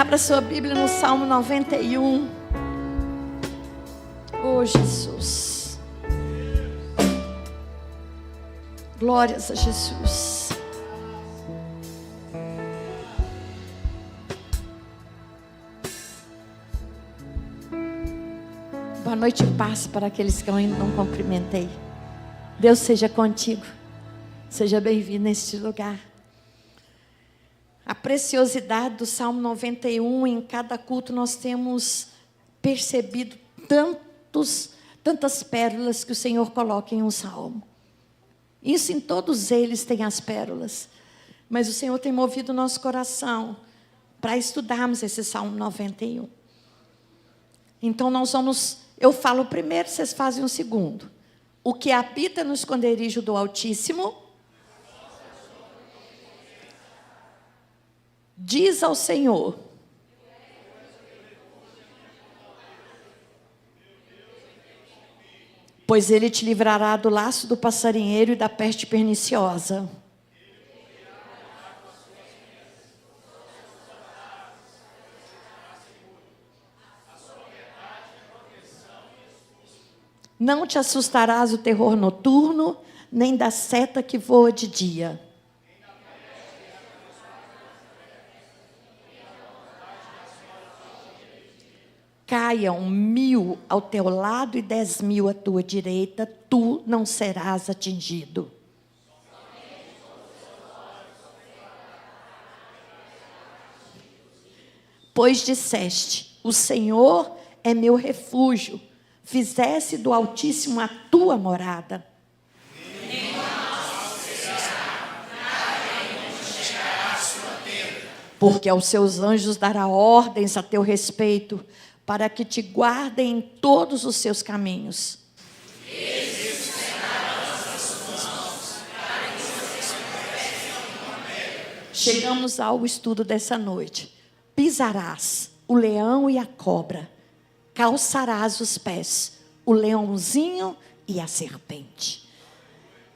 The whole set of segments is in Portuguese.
Abra sua Bíblia no Salmo 91. Oh, Jesus. Glórias a Jesus. Boa noite e paz para aqueles que eu ainda não cumprimentei. Deus seja contigo. Seja bem-vindo neste lugar. A preciosidade do Salmo 91, em cada culto nós temos percebido tantas pérolas que o Senhor coloca em um salmo. Isso em todos eles tem as pérolas. Mas o Senhor tem movido o nosso coração para estudarmos esse Salmo 91. Então eu falo o primeiro, vocês fazem o segundo. O que habita no esconderijo do Altíssimo diz ao Senhor: pois Ele te livrará do laço do passarinheiro e da peste perniciosa. Não te assustarás o terror noturno, nem da seta que voa de dia. Caiam 1000 ao teu lado e 10.000 à tua direita, tu não serás atingido. Pois disseste: o Senhor é meu refúgio, fizeste do Altíssimo a tua morada. Porque aos seus anjos dará ordens a teu respeito, para que te guardem em todos os seus caminhos. Chegamos ao estudo dessa noite. Pisarás o leão e a cobra, calçarás os pés, o leãozinho e a serpente.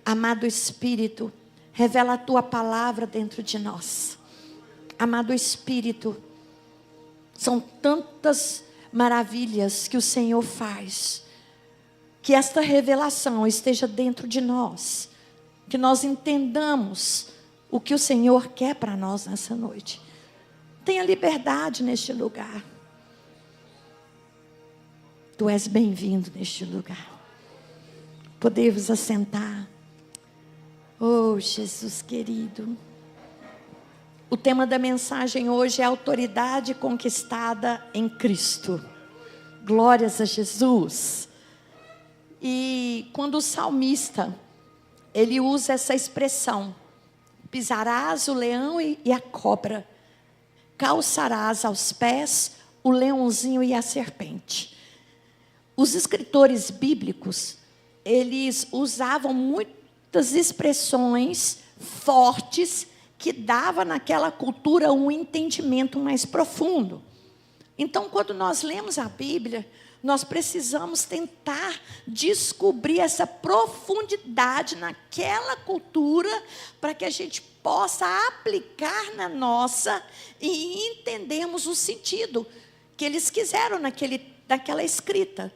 Amado Espírito, revela a tua palavra dentro de nós. Amado Espírito, são tantas maravilhas que o Senhor faz, que esta revelação esteja dentro de nós, que nós entendamos o que o Senhor quer para nós nessa noite. Tenha liberdade neste lugar. Tu és bem-vindo neste lugar. Podemos assentar. Oh, Jesus querido. O tema da mensagem hoje é autoridade conquistada em Cristo. Glórias a Jesus. E quando o salmista, ele usa essa expressão: pisarás o leão e a cobra, calçarás aos pés o leãozinho e a serpente. Os escritores bíblicos, eles usavam muitas expressões fortes que dava naquela cultura um entendimento mais profundo. Então, quando nós lemos a Bíblia, nós precisamos tentar descobrir essa profundidade naquela cultura, para que a gente possa aplicar na nossa e entendermos o sentido que eles quiseram naquela escrita.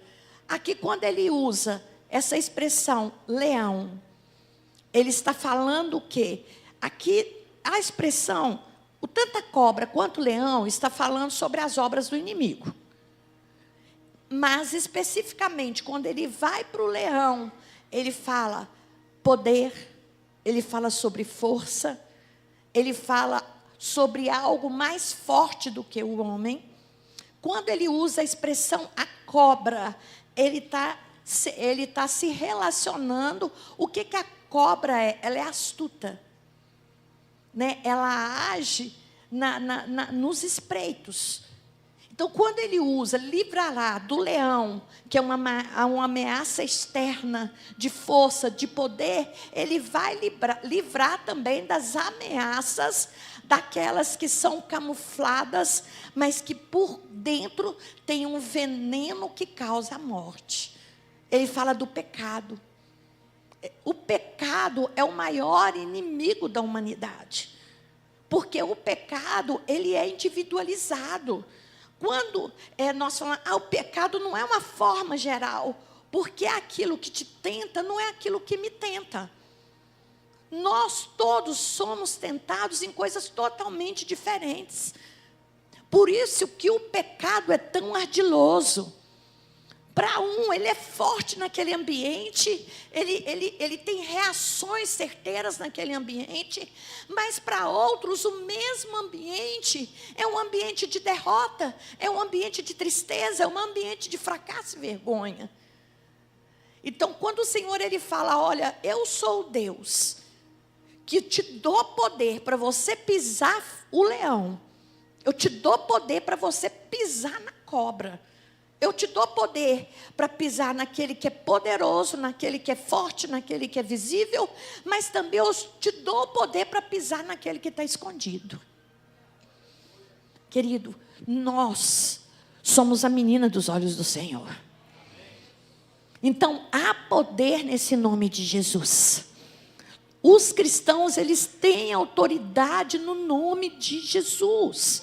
Aqui, quando ele usa essa expressão leão, ele está falando o quê? Aqui, a expressão, o tanto a cobra quanto o leão, está falando sobre as obras do inimigo. Mas, especificamente, quando ele vai para o leão, ele fala poder, ele fala sobre força, ele fala sobre algo mais forte do que o homem. Quando ele usa a expressão a cobra, ele tá se relacionando. O que a cobra é? Ela é astuta. Né? Ela age nos espreitos. Então, quando ele usa livrará do leão, que é uma ameaça externa de força, de poder, ele vai livrar também das ameaças daquelas que são camufladas, mas que por dentro tem um veneno que causa a morte. Ele fala do pecado. O pecado é o maior inimigo da humanidade. Porque o pecado, ele é individualizado. Quando nós falamos, o pecado não é uma forma geral, porque aquilo que te tenta não é aquilo que me tenta. Nós todos somos tentados em coisas totalmente diferentes. Por isso que o pecado é tão ardiloso. Para um, ele é forte naquele ambiente, ele tem reações certeiras naquele ambiente, mas para outros o mesmo ambiente é um ambiente de derrota, é um ambiente de tristeza, é um ambiente de fracasso e vergonha. Então, quando o Senhor ele fala, olha, eu sou o Deus que te dou poder para você pisar o leão, eu te dou poder para você pisar na cobra, eu te dou poder para pisar naquele que é poderoso, naquele que é forte, naquele que é visível, mas também eu te dou poder para pisar naquele que está escondido. Querido, nós somos a menina dos olhos do Senhor. Então, há poder nesse nome de Jesus. Os cristãos, eles têm autoridade no nome de Jesus.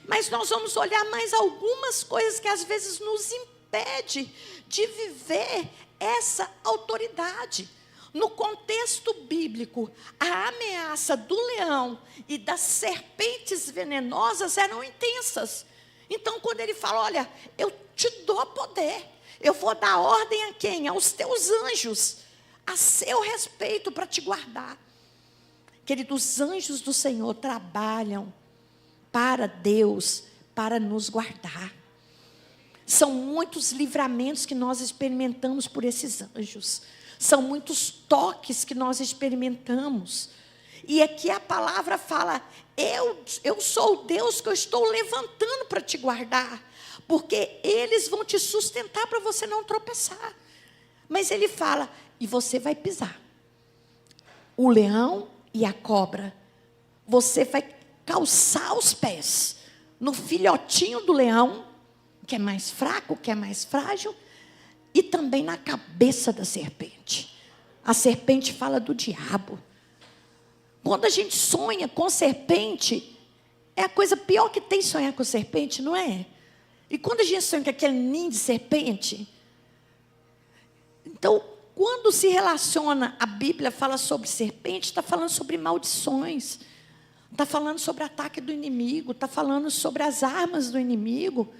Mas nós vamos olhar mais algumas coisas que às vezes nos impede de viver essa autoridade. No contexto bíblico, a ameaça do leão e das serpentes venenosas eram intensas. Então, quando ele fala, olha, eu te dou poder, eu vou dar ordem a quem? Aos teus anjos, a seu respeito para te guardar. Queridos, os anjos do Senhor trabalham para Deus, para nos guardar. São muitos livramentos que nós experimentamos por esses anjos. São muitos toques que nós experimentamos. E aqui a palavra fala, eu sou o Deus que eu estou levantando para te guardar. Porque eles vão te sustentar para você não tropeçar. Mas ele fala, e você vai pisar. O leão e a cobra. Você vai calçar os pés no filhotinho do leão, que é mais fraco, que é mais frágil, e também na cabeça da serpente. A serpente fala do diabo. Quando a gente sonha com serpente, é a coisa pior que tem sonhar com serpente, não é? E quando a gente sonha com aquele ninho de serpente, então, quando se relaciona, a Bíblia fala sobre serpente, está falando sobre maldições, está falando sobre ataque do inimigo, está falando sobre as armas do inimigo.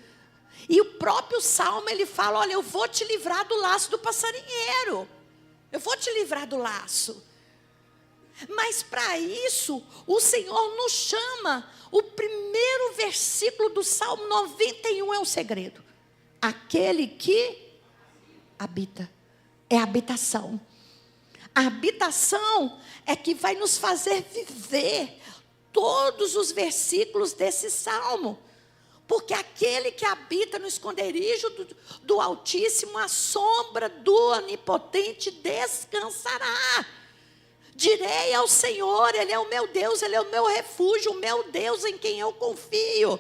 E o próprio Salmo, ele fala, olha, eu vou te livrar do laço do passarinheiro. Eu vou te livrar do laço. Mas para isso, o Senhor nos chama. O primeiro versículo do Salmo 91 é o segredo. Aquele que habita. É a habitação. A habitação é que vai nos fazer viver todos os versículos desse salmo. Porque aquele que habita no esconderijo do Altíssimo, a sombra do Onipotente descansará. Direi ao Senhor, Ele é o meu Deus, Ele é o meu refúgio, o meu Deus em quem eu confio.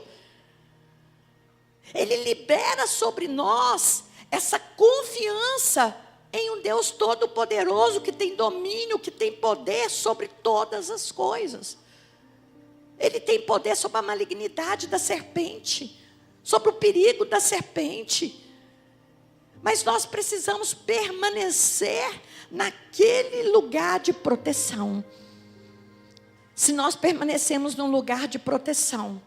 Ele libera sobre nós essa confiança em um Deus todo-poderoso, que tem domínio, que tem poder sobre todas as coisas. Ele tem poder sobre a malignidade da serpente, sobre o perigo da serpente. Mas nós precisamos permanecer naquele lugar de proteção. Se nós permanecemos num lugar de proteção,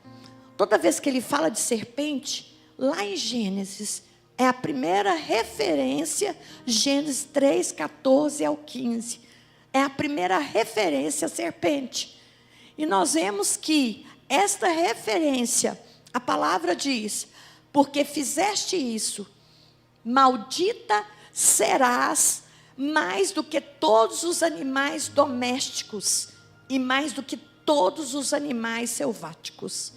toda vez que ele fala de serpente, lá em Gênesis, é a primeira referência, Gênesis 3, 14 ao 15. É a primeira referência à serpente. E nós vemos que esta referência, a palavra diz, porque fizeste isso, maldita serás mais do que todos os animais domésticos e mais do que todos os animais selváticos.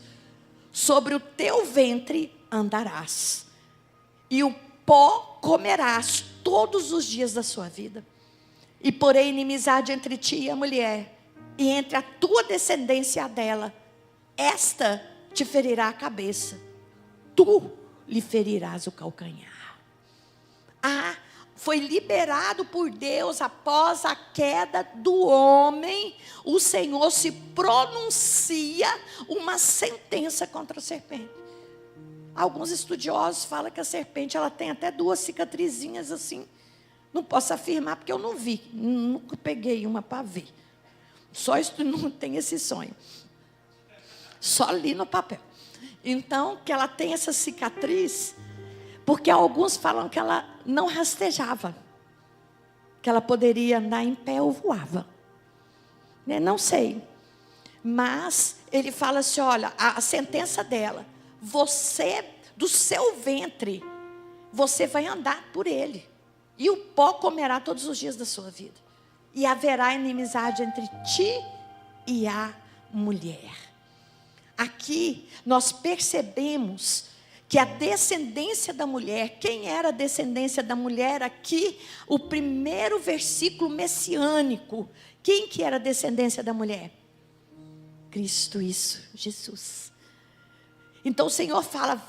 Sobre o teu ventre andarás, e o pó comerás todos os dias da sua vida. E porém inimizade entre ti e a mulher, e entre a tua descendência e a dela. Esta te ferirá a cabeça, tu lhe ferirás o calcanhar. foi liberado por Deus após a queda do homem. O Senhor se pronuncia uma sentença contra a serpente. Alguns estudiosos falam que a serpente ela tem até 2 cicatrizinhas assim. Não posso afirmar porque eu não vi, nunca peguei uma para ver. Só não tem esse sonho. Só li no papel. Então, que ela tem essa cicatriz, porque alguns falam que ela não rastejava, que ela poderia andar em pé ou voava. Não sei. Mas ele fala assim, olha, a sentença dela, você, do seu ventre, você vai andar por ele. E o pó comerá todos os dias da sua vida. E haverá inimizade entre ti e a mulher. Aqui nós percebemos que a descendência da mulher, quem era a descendência da mulher? Aqui o primeiro versículo messiânico. Quem que era a descendência da mulher? Cristo, isso, Jesus. Então o Senhor fala,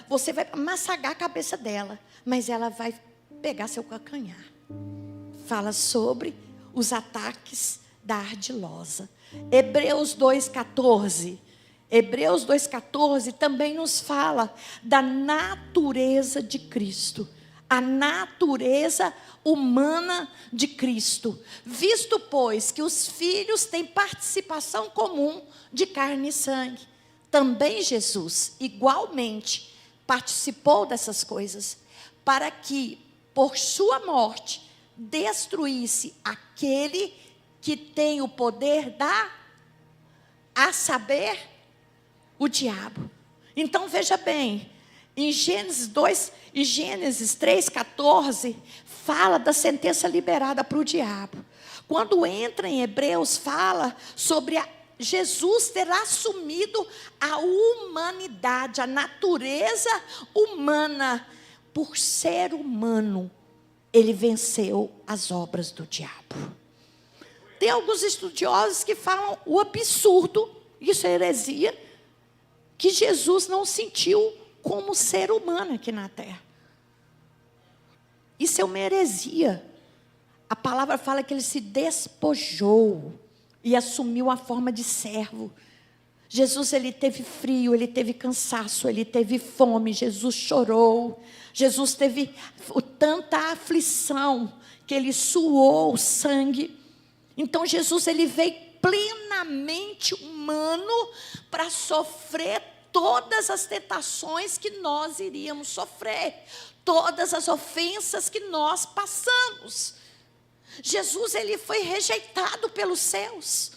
você vai massagar a cabeça dela, mas ela vai pegar seu calcanhar. Fala sobre os ataques da ardilosa. Hebreus 2,14. Hebreus 2,14 também nos fala da natureza de Cristo. A natureza humana de Cristo. Visto, pois, que os filhos têm participação comum de carne e sangue, também Jesus, igualmente, participou dessas coisas, para que, por sua morte, destruísse aquele que tem o poder a saber, o diabo. Então veja bem, em Gênesis 3,14, fala da sentença liberada para o diabo. Quando entra em Hebreus, fala sobre Jesus ter assumido a humanidade, a natureza humana. Por ser humano, ele venceu as obras do diabo. Tem alguns estudiosos que falam o absurdo, isso é heresia, que Jesus não sentiu como ser humano aqui na terra. Isso é uma heresia. A palavra fala que ele se despojou e assumiu a forma de servo. Jesus, ele teve frio, ele teve cansaço, ele teve fome, Jesus chorou. Jesus teve tanta aflição que ele suou sangue. Então Jesus, ele veio plenamente humano para sofrer todas as tentações que nós iríamos sofrer, todas as ofensas que nós passamos. Jesus, ele foi rejeitado pelos céus.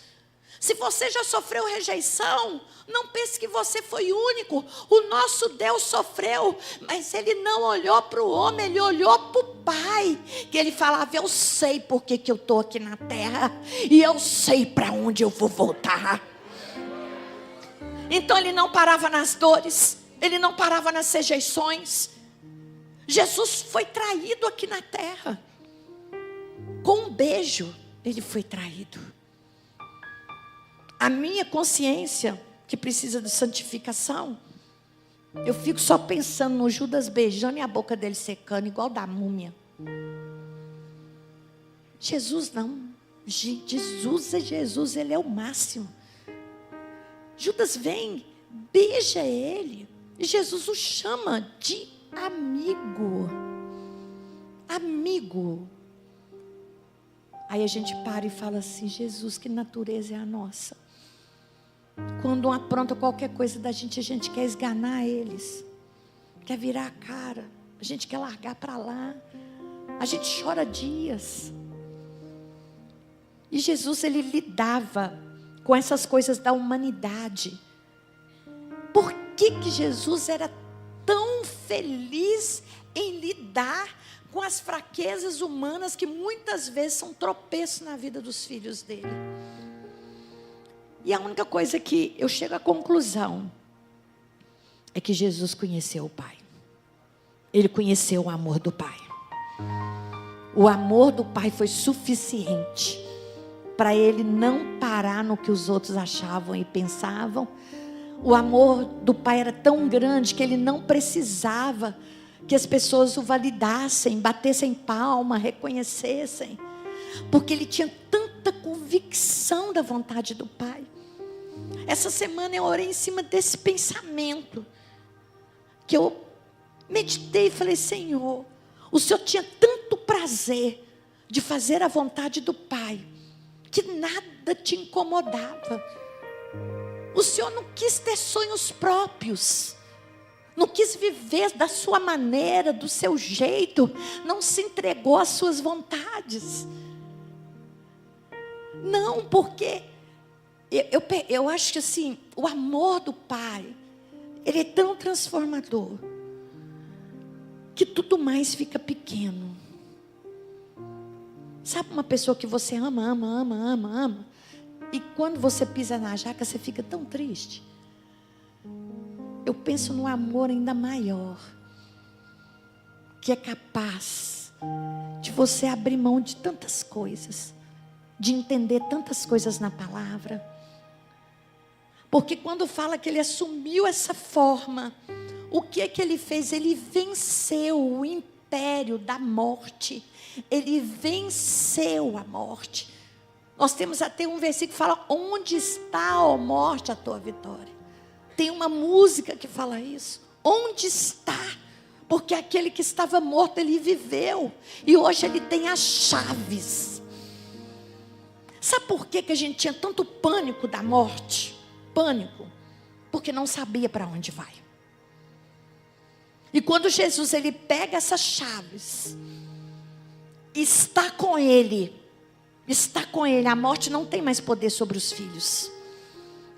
Se você já sofreu rejeição, não pense que você foi único. O nosso Deus sofreu, mas ele não olhou para o homem, ele olhou para o Pai. Que ele falava, eu sei por que eu estou aqui na terra, e eu sei para onde eu vou voltar. Então ele não parava nas dores, ele não parava nas rejeições. Jesus foi traído aqui na terra. Com um beijo, ele foi traído. A minha consciência, que precisa de santificação, eu fico só pensando no Judas beijando e a boca dele secando, igual da múmia. Jesus não. Jesus, ele é o máximo. Judas vem, beija ele, e Jesus o chama de amigo. Amigo. Aí a gente para e fala assim, Jesus, que natureza é a nossa? Quando apronta qualquer coisa da gente, a gente quer esganar eles, quer virar a cara, a gente quer largar para lá, a gente chora dias. E Jesus, ele lidava com essas coisas da humanidade. Por que Jesus era tão feliz em lidar com as fraquezas humanas que muitas vezes são tropeços na vida dos filhos dele? E a única coisa que eu chego à conclusão é que Jesus conheceu o Pai. Ele conheceu o amor do Pai. O amor do Pai foi suficiente para ele não parar no que os outros achavam e pensavam. O amor do Pai era tão grande que ele não precisava que as pessoas o validassem, batessem palma, reconhecessem, porque ele tinha tanta convicção da vontade do Pai. Essa semana eu orei em cima desse pensamento, que eu meditei e falei: Senhor, o Senhor tinha tanto prazer de fazer a vontade do Pai, que nada te incomodava. O Senhor não quis ter sonhos próprios, não quis viver da sua maneira, do seu jeito, não se entregou às suas vontades. Não, porque eu acho que assim, o amor do Pai, ele é tão transformador, que tudo mais fica pequeno. Sabe uma pessoa que você ama, e quando você pisa na jaca, você fica tão triste? Eu penso no amor ainda maior, que é capaz de você abrir mão de tantas coisas, de entender tantas coisas na palavra. Porque quando fala que ele assumiu essa forma, o que é que ele fez? Ele venceu o império da morte. Ele venceu a morte. Nós temos até um versículo que fala: onde está, ó morte, a tua vitória? Tem uma música que fala isso. Onde está? Porque aquele que estava morto, ele viveu. E hoje ele tem as chaves. Sabe por que a gente tinha tanto pânico da morte? Pânico. Porque não sabia para onde vai. E quando Jesus, ele pega essas chaves, está com ele, a morte não tem mais poder sobre os filhos,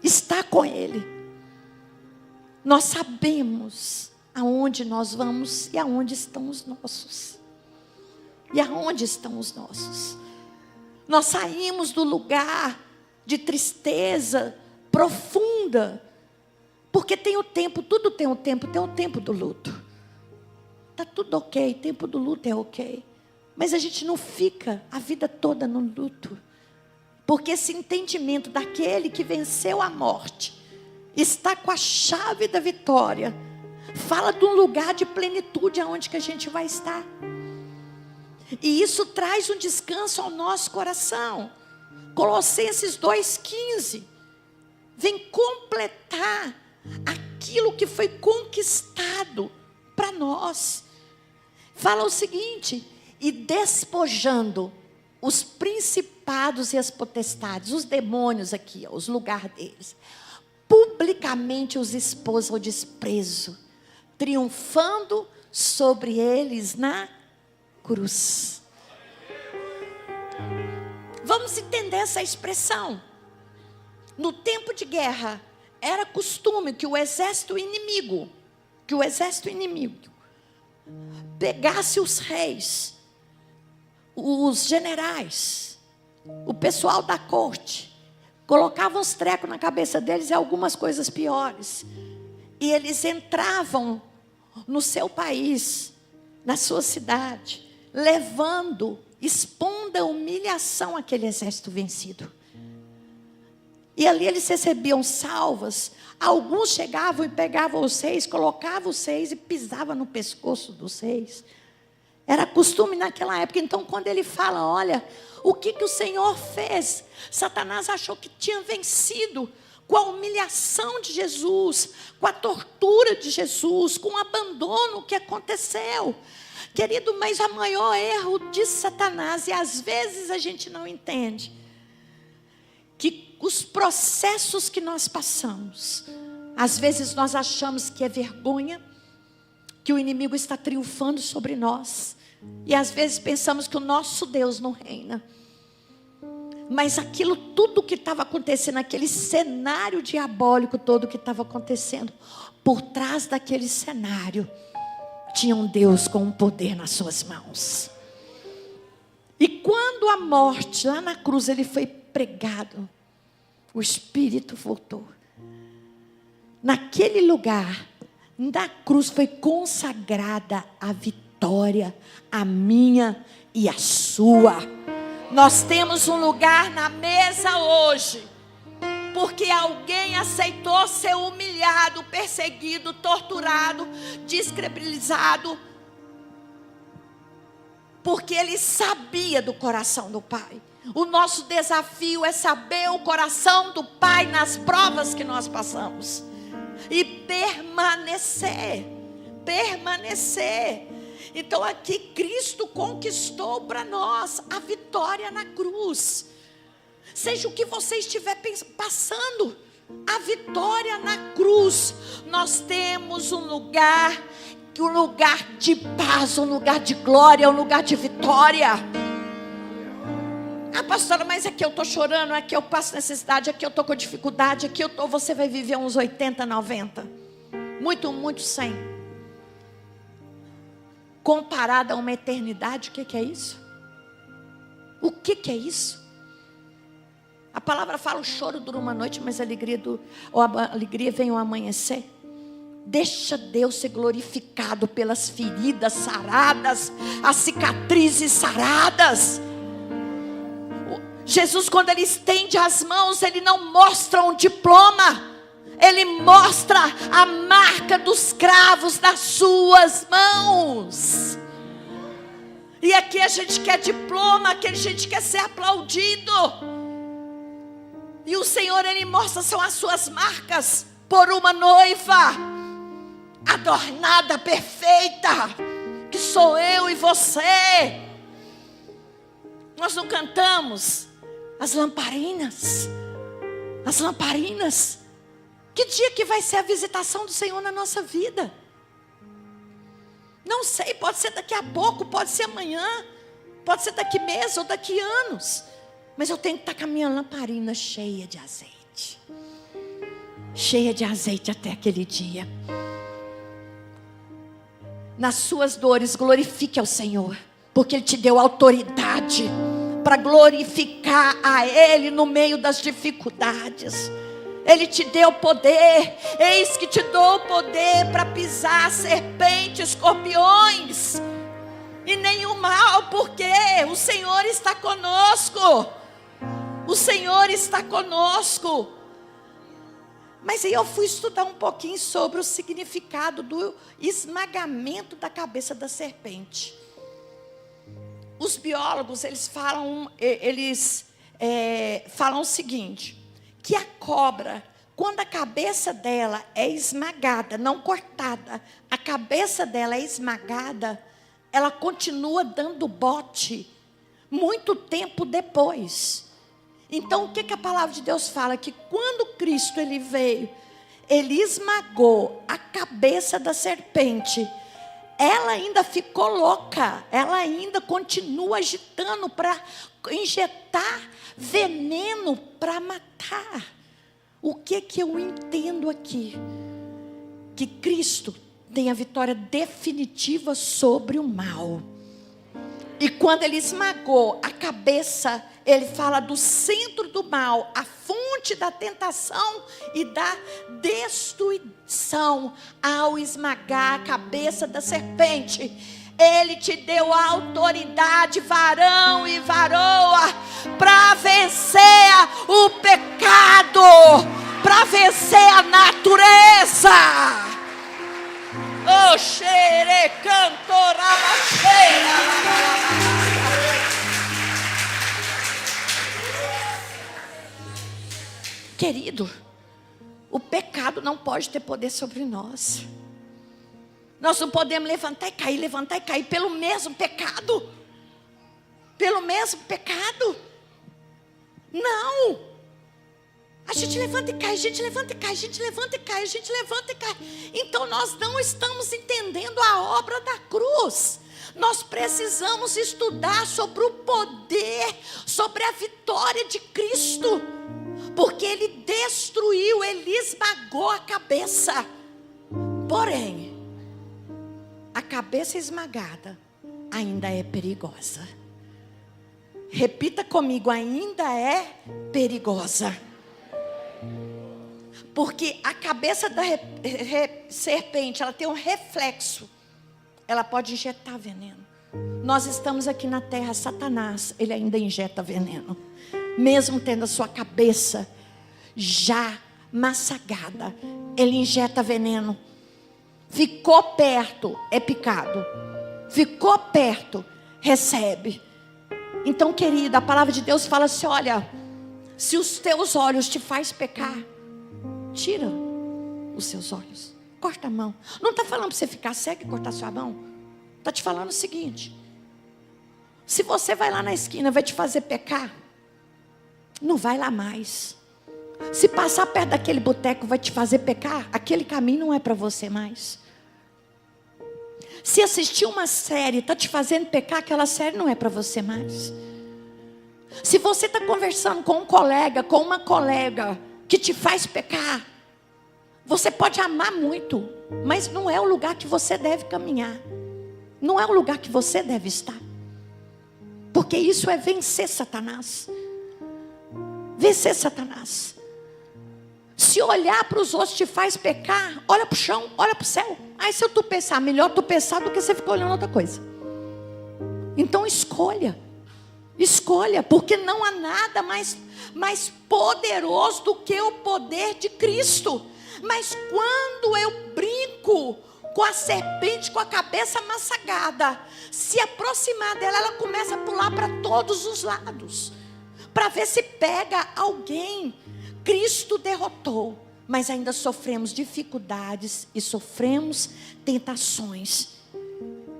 está com ele. Nós sabemos aonde nós vamos e aonde estão os nossos. E aonde estão os nossos? Nós saímos do lugar de tristeza profunda, porque tem o tempo, tudo tem o tempo do luto. Está tudo ok, tempo do luto é ok. Mas a gente não fica a vida toda no luto. Porque esse entendimento daquele que venceu a morte, está com a chave da vitória, fala de um lugar de plenitude aonde que a gente vai estar. E isso traz um descanso ao nosso coração. Colossenses 2,15 vem completar aquilo que foi conquistado para nós. Fala o seguinte: e despojando os principados e as potestades, os demônios aqui, os lugares deles, publicamente os expôs ao desprezo, triunfando sobre eles na cruz. Vamos entender essa expressão. No tempo de guerra, era costume que o exército inimigo pegasse os reis, os generais, o pessoal da corte, colocavam os trecos na cabeça deles e algumas coisas piores, e eles entravam no seu país, na sua cidade, levando, expondo a humilhação àquele exército vencido. E ali eles recebiam salvas. Alguns chegavam e pegavam os reis, colocavam os reis e pisavam no pescoço dos reis. Era costume naquela época. Então, quando ele fala: olha, o que o Senhor fez? Satanás achou que tinha vencido com a humilhação de Jesus, com a tortura de Jesus, com o abandono que aconteceu. Querido, mas o maior erro de Satanás, e às vezes a gente não entende, que os processos que nós passamos, às vezes nós achamos que é vergonha, que o inimigo está triunfando sobre nós, e às vezes pensamos que o nosso Deus não reina. Mas aquilo tudo que estava acontecendo, aquele cenário diabólico todo que estava acontecendo, por trás daquele cenário, tinha um Deus com um poder nas suas mãos. E quando a morte, lá na cruz, ele foi pregado, o Espírito voltou. Naquele lugar, na cruz, foi consagrada a vitória, a minha e a sua. Nós temos um lugar na mesa hoje, porque alguém aceitou ser humilhado, perseguido, torturado, descredibilizado, porque ele sabia do coração do Pai. O nosso desafio é saber o coração do Pai nas provas que nós passamos. E permanecer. Então aqui Cristo conquistou para nós a vitória na cruz. Seja o que você estiver passando, a vitória na cruz. Nós temos um lugar de paz, um lugar de glória, um lugar de vitória. Ah, pastora, mas aqui eu estou chorando, aqui eu passo necessidade, aqui eu estou com dificuldade, você vai viver uns 80, 90. Muito 100. Comparado a uma eternidade, o que é isso? O que é isso? A palavra fala, o choro dura uma noite, mas a alegria vem ao amanhecer. Deixa Deus ser glorificado pelas feridas saradas, as cicatrizes saradas. Jesus, quando ele estende as mãos, ele não mostra um diploma, ele mostra a marca dos cravos nas suas mãos. E aqui a gente quer diploma, aqui a gente quer ser aplaudido. E o Senhor, ele mostra, são as suas marcas por uma noiva adornada, perfeita, que sou eu e você. Nós não cantamos as lamparinas. Que dia que vai ser a visitação do Senhor na nossa vida? Não sei, pode ser daqui a pouco, pode ser amanhã, pode ser daqui meses ou daqui anos. Mas eu tenho que estar com a minha lamparina cheia de azeite. Cheia de azeite até aquele dia. Nas suas dores, glorifique ao Senhor, porque Ele te deu autoridade para glorificar a Ele no meio das dificuldades. Ele te deu poder. Eis que te dou poder para pisar serpentes, escorpiões e nenhum mal, porque o Senhor está conosco. O Senhor está conosco. Mas aí eu fui estudar um pouquinho sobre o significado do esmagamento da cabeça da serpente. Os biólogos, eles falam o seguinte, que a cobra, quando a cabeça dela é esmagada, não cortada, a cabeça dela é esmagada, ela continua dando bote muito tempo depois. Então o que a palavra de Deus fala? Que quando Cristo ele veio, ele esmagou a cabeça da serpente, ela ainda ficou louca, ela ainda continua agitando para injetar veneno para matar. O que eu entendo aqui? Que Cristo tem a vitória definitiva sobre o mal. E quando ele esmagou a cabeça, ele fala do centro do mal, a fonte da tentação e da destruição. Ao esmagar a cabeça da serpente, ele te deu a autoridade, varão e varoa, para vencer o pecado, para vencer a natureza. Oh, xere cantora, querido, o pecado não pode ter poder sobre nós. Nós não podemos levantar e cair pelo mesmo pecado. Pelo mesmo pecado. Não. A gente levanta e cai, a gente levanta e cai, a gente levanta e cai, a gente levanta e cai. Então nós não estamos entendendo a obra da cruz. Nós precisamos estudar sobre o poder, sobre a vitória de Cristo. Porque Ele destruiu, Ele esmagou a cabeça. Porém, a cabeça esmagada ainda é perigosa. Repita comigo, ainda é perigosa. Porque a cabeça da serpente, ela tem um reflexo. Ela pode injetar veneno. Nós estamos aqui na terra, Satanás, ele ainda injeta veneno. Mesmo tendo a sua cabeça já massacrada, ele injeta veneno. Ficou perto, é picado. Ficou perto, recebe. Então, querida, a palavra de Deus fala assim: olha, se os teus olhos te faz pecar, tira os seus olhos, corta a mão. Não está falando para você ficar cego e cortar sua mão. Está te falando o seguinte: se você vai lá na esquina, vai te fazer pecar, não vai lá mais. Se passar perto daquele boteco vai te fazer pecar, aquele caminho não é para você mais. Se assistir uma série está te fazendo pecar, aquela série não é para você mais. Se você está conversando com um colega, com uma colega que te faz pecar, você pode amar muito, mas não é o lugar que você deve caminhar. Não é o lugar que você deve estar. Porque isso é vencer Satanás. Vencer Satanás. Se olhar para os outros te faz pecar, olha para o chão, olha para o céu. Aí se eu tu pensar, melhor tu pensar do que você ficar olhando outra coisa. Então escolha. Escolha, porque não há nada mais poderoso do que o poder de Cristo. Mas quando eu brinco com a serpente com a cabeça massagada, se aproximar dela, ela começa a pular para todos os lados, para ver se pega alguém. Cristo derrotou, mas ainda sofremos dificuldades e sofremos tentações,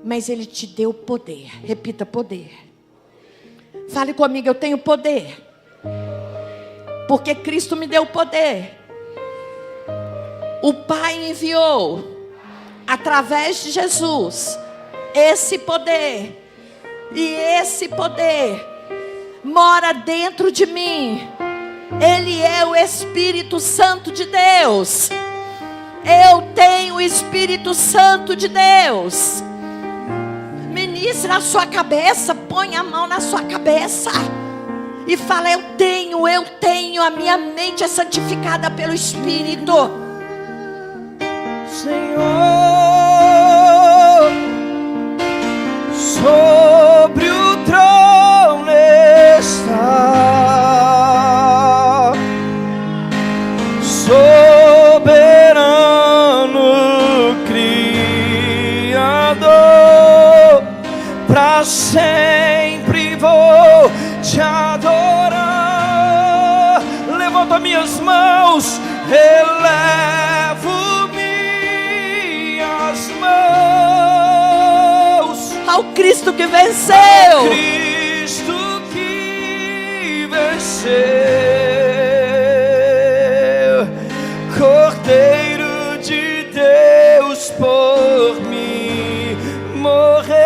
mas Ele te deu poder. Repita: poder. Fale comigo: eu tenho poder, porque Cristo me deu poder. O Pai enviou através de Jesus esse poder, e esse poder mora dentro de mim. Ele é o Espírito Santo de Deus. Eu tenho o Espírito Santo de Deus. Ministre na sua cabeça, põe a mão na sua cabeça e fala: eu tenho, a minha mente é santificada pelo Espírito. Senhor, sobre o trono está, soberano Criador, para sempre vou te adorar. Levanto minhas mãos, elevo ao Cristo que venceu. Ao Cristo que venceu, Cordeiro de Deus, por mim morreu.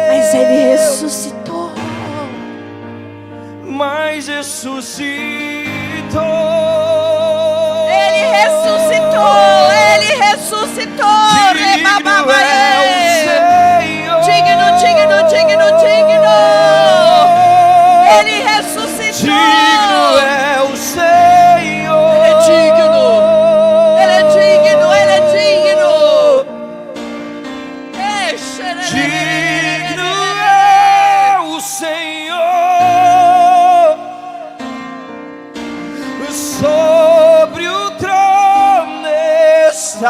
Mas Ele ressuscitou. Mas ressuscitou. Ele ressuscitou. Ele ressuscitou. Digno é o Senhor. Digno, digno, digno, digno. Ele ressuscitou. Digno é o Senhor. Ele é digno. Ele é digno. Ele é digno. Digno é o Senhor. Sobre o trono está,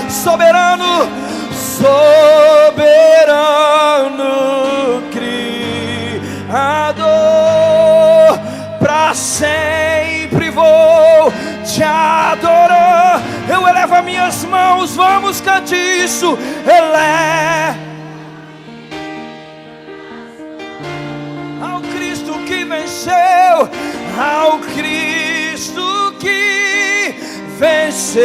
soberano, soberano Criador, para sempre vou te adorar. Eu elevo as minhas mãos, vamos cantar isso. Ao Cristo que venceu, ao Cristo que venceu,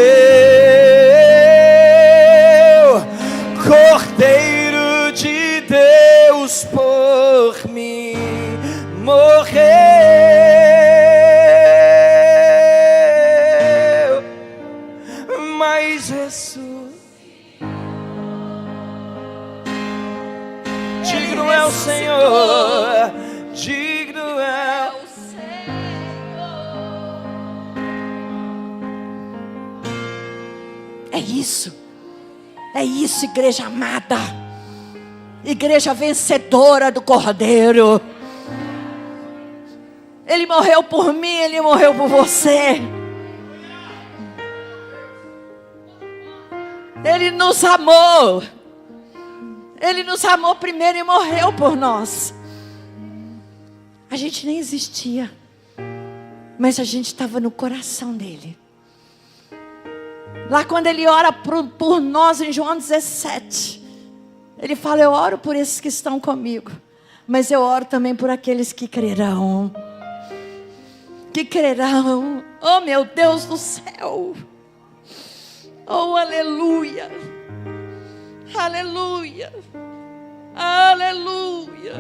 Cordeiro de Deus, por mim morreu. Mas Jesus, digno é o Senhor, digno é o É isso, igreja amada, igreja vencedora do Cordeiro. Ele morreu por mim, Ele morreu por você. Ele nos amou. Ele nos amou primeiro e morreu por nós. A gente nem existia, mas a gente estava no coração dele. Lá quando ele ora por nós em João 17, ele fala: eu oro por esses que estão comigo, mas eu oro também por aqueles que crerão. Que crerão. Oh, meu Deus do céu. Oh, aleluia. Aleluia. Aleluia.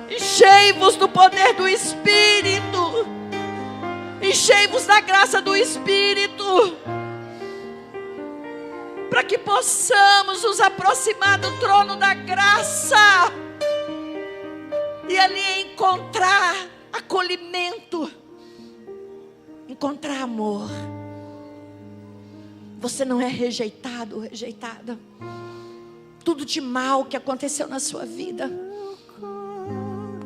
Enchei-vos do poder do Espírito. Enchei-vos da graça do Espírito, para que possamos nos aproximar do trono da graça e ali encontrar acolhimento, encontrar amor. Você não é rejeitado ou rejeitada. Tudo de mal que aconteceu na sua vida,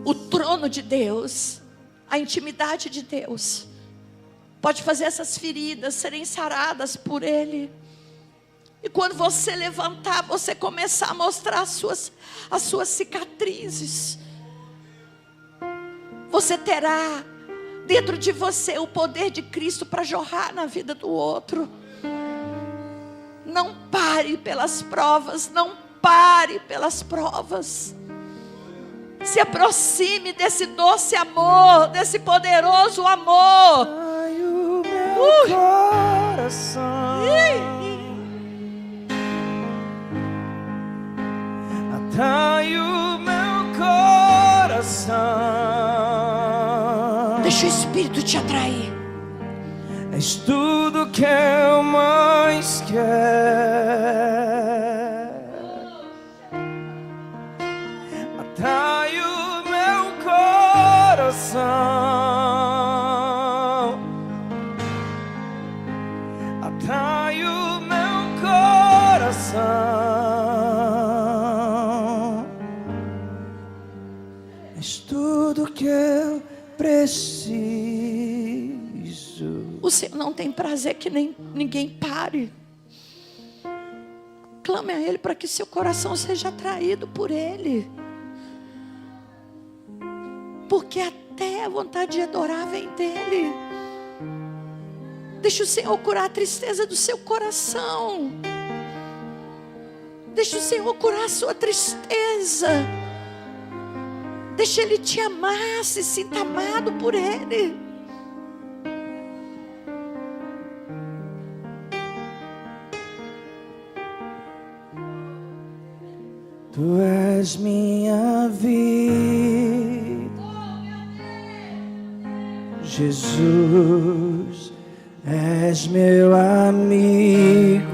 o trono de Deus, a intimidade de Deus, pode fazer essas feridas serem saradas por Ele. E quando você levantar, você começar a mostrar as suas cicatrizes, você terá dentro de você o poder de Cristo para jorrar na vida do outro. Não pare pelas provas, não pare pelas provas. Se aproxime desse doce amor, desse poderoso amor. Ai, o meu coração. Atrai o meu coração. Deixa o Espírito te atrair. És tudo que eu mais quero. Atrai o meu coração. Atrai o meu coração. És tudo que eu preciso. O Senhor não tem prazer que nem ninguém pare. Clame a Ele para que seu coração seja atraído por Ele. Porque até a vontade de adorar vem dEle. Deixa o Senhor curar a tristeza do seu coração. Deixa o Senhor curar a sua tristeza. Deixa Ele te amar, se sinta amado por Ele. Tu és minha vida, Jesus, és meu amigo,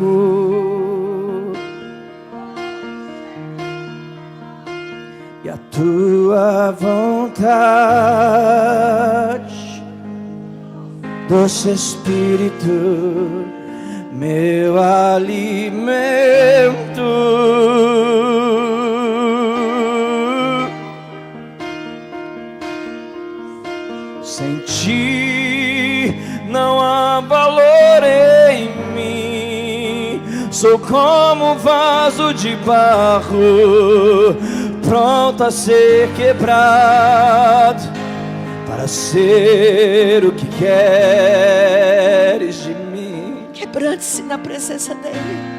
e a tua vontade, doce Espírito, meu alimento. Sem ti não há valor em mim. Sou como um vaso de barro, pronto a ser quebrado, para ser o que queres de mim. Quebrante-se na presença dEle.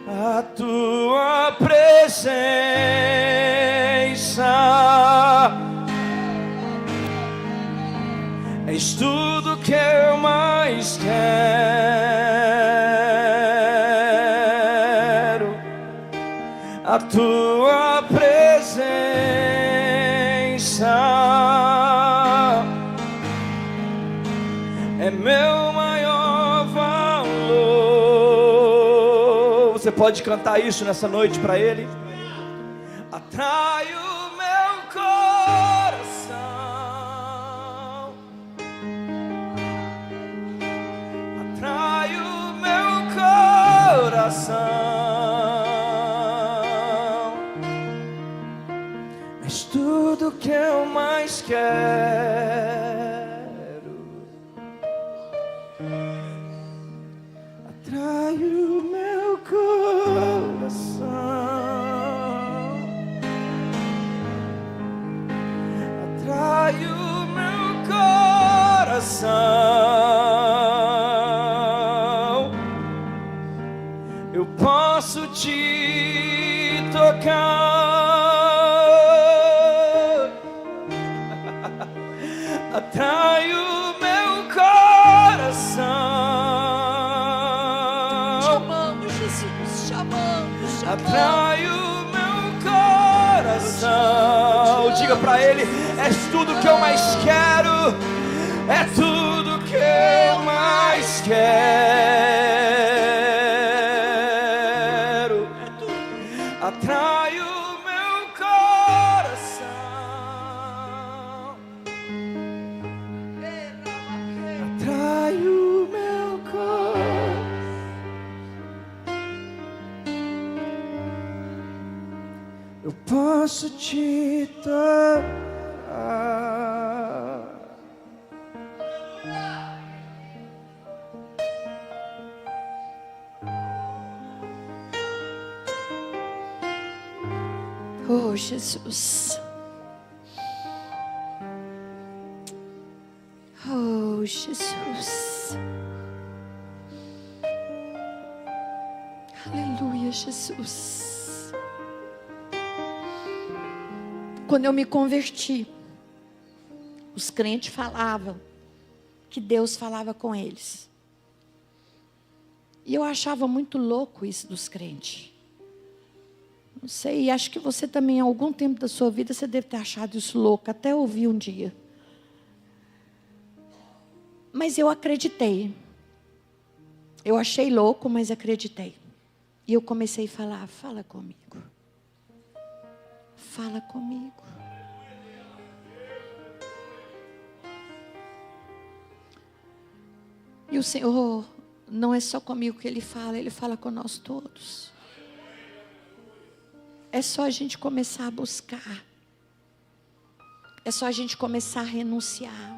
A tua presença és tudo que eu mais quero. A tua presença é meu maior valor. Você pode cantar isso nessa noite para Ele? Atrai o meu coração. Atrai o meu coração. És tudo que eu mais quero. Atrai posso te tocar. Atrai o meu coração. Chamamos, Jesus, chamamos. Atrai o meu coração. Diga pra ele: és tudo que eu mais quero. É tudo que eu mais quero. Atrai o meu coração. Atrai o meu coração. Eu posso te tocar. Oh, Jesus. Oh, Jesus. Aleluia, Jesus. Quando eu me converti, os crentes falavam que Deus falava com eles. E eu achava muito louco isso dos crentes. Não sei, acho que você também, em algum tempo da sua vida, você deve ter achado isso louco, até ouvir um dia. Mas eu acreditei. Eu achei louco, mas acreditei. E eu comecei a falar: fala comigo. Fala comigo. E o Senhor, não é só comigo que Ele fala com nós todos. É só a gente começar a buscar. É só a gente começar a renunciar.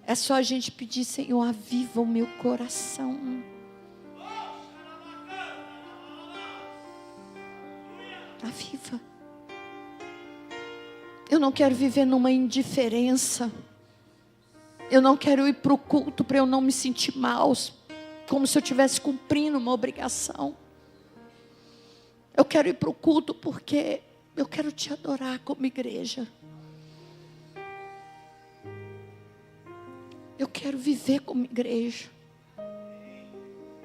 É só a gente pedir: Senhor, aviva o meu coração. Aviva. Eu não quero viver numa indiferença. Eu não quero ir para o culto para eu não me sentir mal, como se eu estivesse cumprindo uma obrigação. Eu quero ir para o culto porque eu quero te adorar como igreja. Eu quero viver como igreja.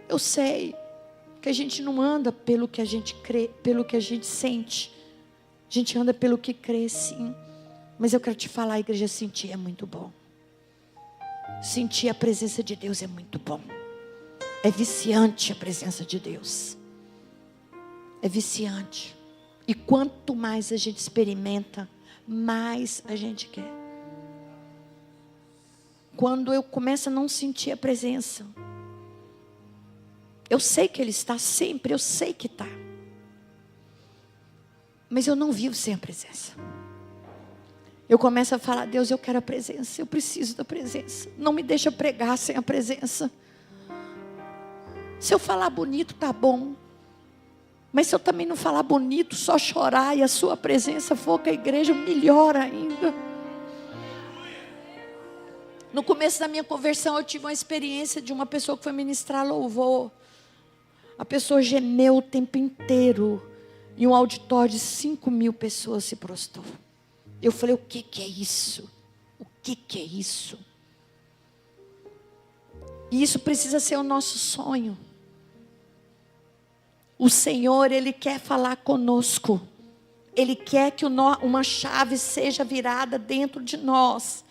Eu sei que a gente não anda pelo que a gente crê, pelo que a gente sente. A gente anda pelo que crê, sim. Mas eu quero te falar, igreja, sentir é muito bom. Sentir a presença de Deus é muito bom. É viciante a presença de Deus. É viciante. E quanto mais a gente experimenta, mais a gente quer. Quando eu começo a não sentir a presença, eu sei que Ele está sempre, eu sei que está. Mas eu não vivo sem a presença. Eu começo a falar: Deus, eu quero a presença, eu preciso da presença. Não me deixa pregar sem a presença. Se eu falar bonito, tá bom. Mas se eu também não falar bonito, só chorar e a sua presença for com a igreja, melhor ainda. No começo da minha conversão, eu tive uma experiência de uma pessoa que foi ministrar louvor. A pessoa gemeu o tempo inteiro. E um auditório de 5.000 pessoas se prostrou. Eu falei: o que é isso? O que é isso? E isso precisa ser o nosso sonho. O Senhor, Ele quer falar conosco. Ele quer que uma chave seja virada dentro de nós,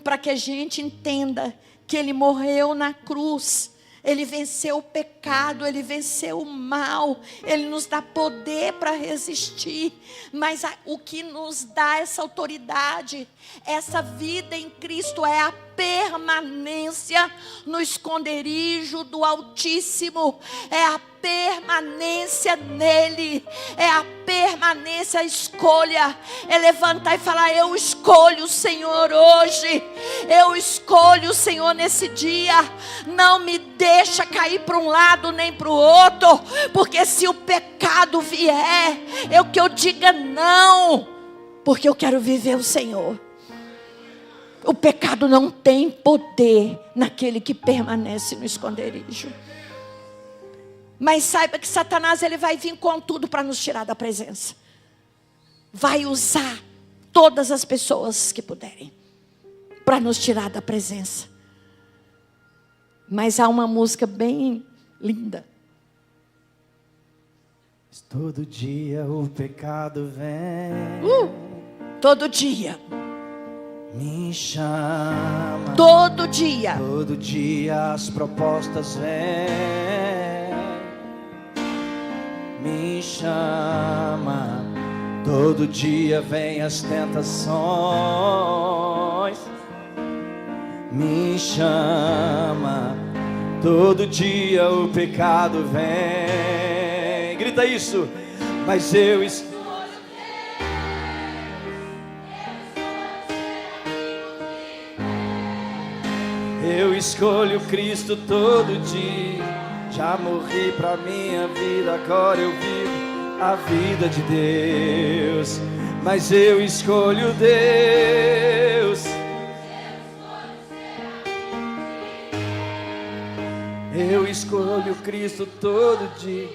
para que a gente entenda que Ele morreu na cruz. Ele venceu o pecado, Ele venceu o mal. Ele nos dá poder para resistir. Mas o que nos dá essa autoridade, essa vida em Cristo, é a permanência no esconderijo do Altíssimo. É a permanência nele. É a permanência, a escolha. É levantar e falar: eu escolho o Senhor hoje. Eu escolho o Senhor nesse dia. Não me deixa cair para um lado nem para o outro. Porque se o pecado vier, que eu diga não. Porque eu quero viver o Senhor. O pecado não tem poder naquele que permanece no esconderijo. Mas saiba que Satanás, ele vai vir com tudo para nos tirar da presença. Vai usar todas as pessoas que puderem para nos tirar da presença. Mas há uma música bem linda. Todo dia o pecado vem. Todo dia. Me chama. Todo dia. Todo dia as propostas vêm. Me chama. Todo dia vem as tentações. Me chama. Todo dia o pecado vem. Grita isso. Mas eu estou. Eu escolho Cristo todo dia. Já morri pra minha vida, agora eu vivo a vida de Deus. Mas eu escolho Deus. Eu escolho Cristo todo dia.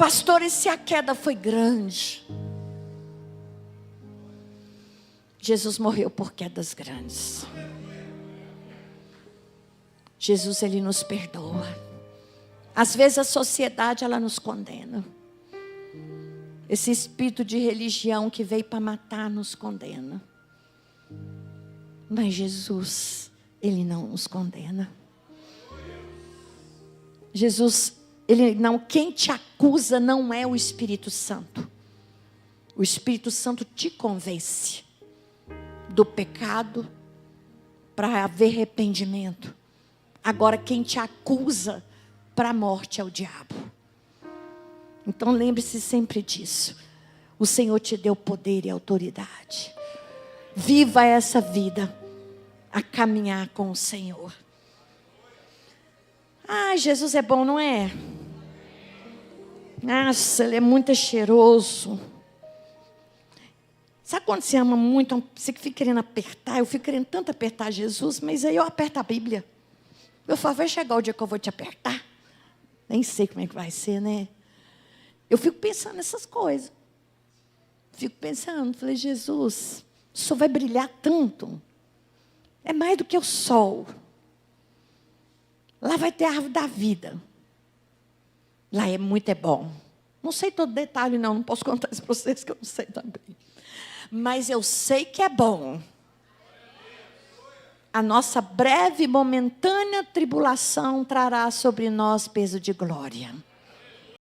Pastor, e se a queda foi grande? Jesus morreu por quedas grandes. Jesus, ele nos perdoa. Às vezes a sociedade, ela nos condena. Esse espírito de religião que veio para matar nos condena. Mas Jesus, ele não nos condena. Jesus, ele não, quem te acusa não é o Espírito Santo. O Espírito Santo te convence do pecado para haver arrependimento. Agora quem te acusa para a morte é o diabo. Então lembre-se sempre disso. O Senhor te deu poder e autoridade. Viva essa vida a caminhar com o Senhor. Ah, Jesus é bom, não é? Nossa, ele é muito cheiroso. Sabe quando você ama muito, você fica querendo apertar? Eu fico querendo tanto apertar Jesus, mas aí eu aperto a Bíblia. Eu falo, vai chegar o dia que eu vou te apertar? Nem sei como é que vai ser, né? Eu fico pensando nessas coisas. Fico pensando, falei, Jesus, o Senhor vai brilhar tanto. É mais do que o sol. Lá vai ter a árvore da vida. Lá é muito bom. Não sei todo detalhe não posso contar isso para vocês que eu não sei também. Mas eu sei que é bom. A nossa breve e momentânea tribulação trará sobre nós peso de glória.